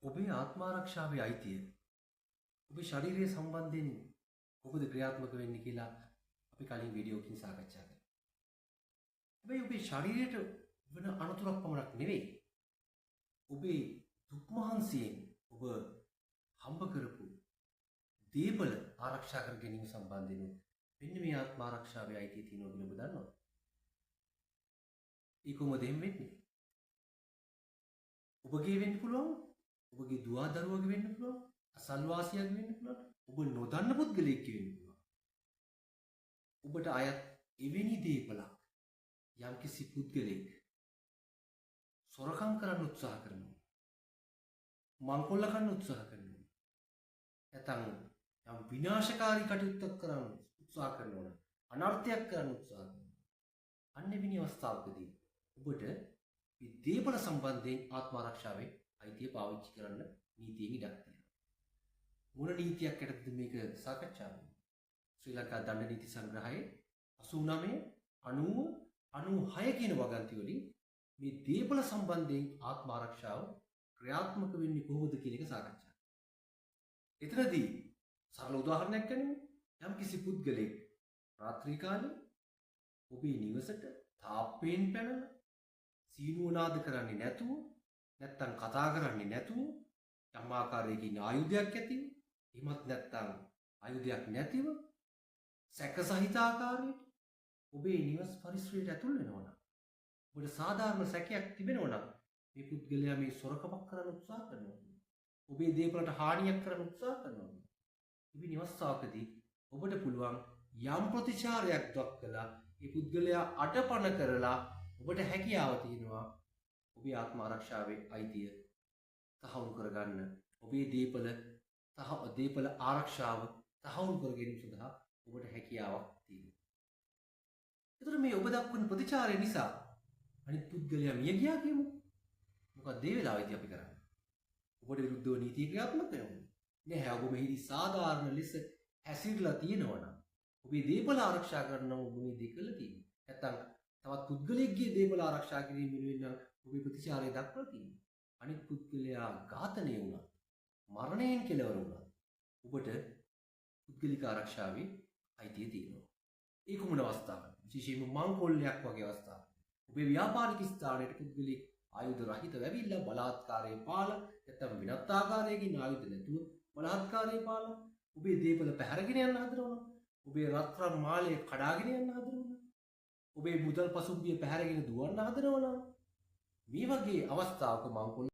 ඔබේ ආත්මාරක්ෂාවේ අයිතිය ඔබේ ශරීරය සම්බන්ධයෙන් කොහොමද ක්‍රියාත්මක වෙන්නේ කියලා අපි කලින් වීඩියෝකින් සාකච්ඡා කළා. හැබැයි ඔබේ ශරීරයට වෙන අනතුරක් පමණක් නෙවෙයි. ඔබේ දුක් මහන්සියෙන් ඔබ හම්බ කරපු දේපල ආරක්ෂා කර ගැනීම සම්බන්ධයෙන් මෙන්න මේ ආත්මාරක්ෂාවේ අයිතිය තියෙනවා කියලා ඔබ දන්නවද? ඒ කොහොමද වෙන්නේ? ඔබගේ වෙන්න පුළුවන්, ඔබගේ දුව දරුවගේ වෙන්න පුළුවන්, අසල්වාසියෙක් වෙන්න පුළුවන්, ඔබ නොදන්න පුද්ගලයෙක් වෙන්න පුළුවන්. ඔබට අයත් එවැනි දේපලක් යම්කිසි පුද්ගලයෙක් සොරකම් කරන්න උත්සාහ කරනවා, මංකොල්ල කරන්න උත්සාහ කරනවා, නැත්නම් යම් විනාශකාරී කටයුත්තක් කරන්න උත්සාහ කරනවා නම්, අනර්ථයක් කරන්න උත්සාහ කරනවා. අන්න එවැනි අවස්ථාවකදී ඔබට මේ දේපල සම්බන්ධයෙන් ආත්මාරක්ෂාවේ අයිතිය පාවිච්චි කරන්න නීතියෙන් ඉඩක් තියෙනවා. මොන නීතියක් යටතේද මේක සාකච්ඡා වෙන්නේ? ශ්‍රී ලංකා දණ්ඩ නීති සංග්‍රහයේ 89, 90, 96 කියන වගන්ති වලින් මේ දේපල සම්බන්ධයෙන් ආත්මාරක්ෂාව ක්‍රියාත්මක වෙන්නේ කොහොමද කියන එක සාකච්ඡා. එතනදී සරල උදාහරණයක් ගනිමු. යම් කිසි පුද්ගලෙක් රාත්‍රී කාලේ ඔබේ නිවසට තාප්පයෙන් පැනලා සීනුව නාද කරන්නේ නැතුව, නැත්තම් කතා කරන්නේ නැතුව, යම් ආකාරයකින් ආයුධයක් ඇතිව, එහෙමත් නැත්තම් ආයුධයක් නැතිව සැකසහිත ආකාරයට ඔබේ නිවස් පරිසරයට ඇතුල් වෙනවා නම්, ඔබට සාධාරණ සැකයක් තිබෙනවා නම් මේ පුද්ගලයා මේ සොරකමක් කරන්න උත්සාහ කරනවා, ඔබේ දේපලට හානියක් කරන්න උත්සාහ කරනවා. ඉතින් අවස්ථාවකදී ඔබට පුළුවන් යම් ප්‍රතිචාරයක් දක්වලා මේ පුද්ගලයා අටපණ කරලා ඔබට හැකියාව තියෙනවා ඔබේ ආත්ම ආරක්ෂාවේ අයිතිය තහවුරු කරගන්න, ඔබේ දේපල ආරක්ෂාව තහවුරු කර ගැනීම සඳහා ඔබට හැකියාවක් තියෙනවා. ඒතර මේ ඔබ දක්වන ප්‍රතිචාරය නිසා අනිත් පුද්ගලයා මිය ගියා කියමු. මොකක්ද ඒ වෙලාවේදී අපි කරන්නේ? ඔබට විරුද්ධව නීති ක්‍රියාත්මක වෙනවා. නෑ, ඔබ මෙහිදී සාධාරණ ලෙස හැසිරලා තියෙනවා නම්, ඔබේ දේපල ආරක්ෂා කරනවා ඔබ මේ දේ කළා තියෙනවා. නැත්තම් තවත් පුද්ගලයෙක්ගේ දේපල ආරක්ෂා කිරීම වෙනුවෙන් ඔබේ ප්‍රතිචාරය දක්වලා තියෙනවා. අනිත් පුද්ගලයා ඝාතනය වුණා, මරණයෙන් කෙලවර වුණා, ඔබට පුද්ගලික ආරක්ෂාවේ අයිතිය තියෙනවා. ඒ කුමන අවස්ථාවක? විශේෂයෙන්ම මංකොල්ලයක් වගේ අවස්ථාවක. ඔබේ ව්‍යාපාරික ස්ථානයේ පුද්ගලෙක් ආයුධ රහිතව ඇවිල්ලා බලාත්කාරයෙන් පාලා, නැත්නම් වෙනත් ආකාරයකින් ආයුධ නැතුව බලාත්කාරයෙන් පාලා ඔබේ දේපල පැහැරගෙන යන්න හදනවා. ඔබේ රත්රන් මාලය කඩාගෙන යන්න හදනවා. ඔබේ මුදල් පසුම්බිය පැහැරගෙන දුවන්න හදනවා. මේ වගේ අවස්ථාවක මංකොල්ල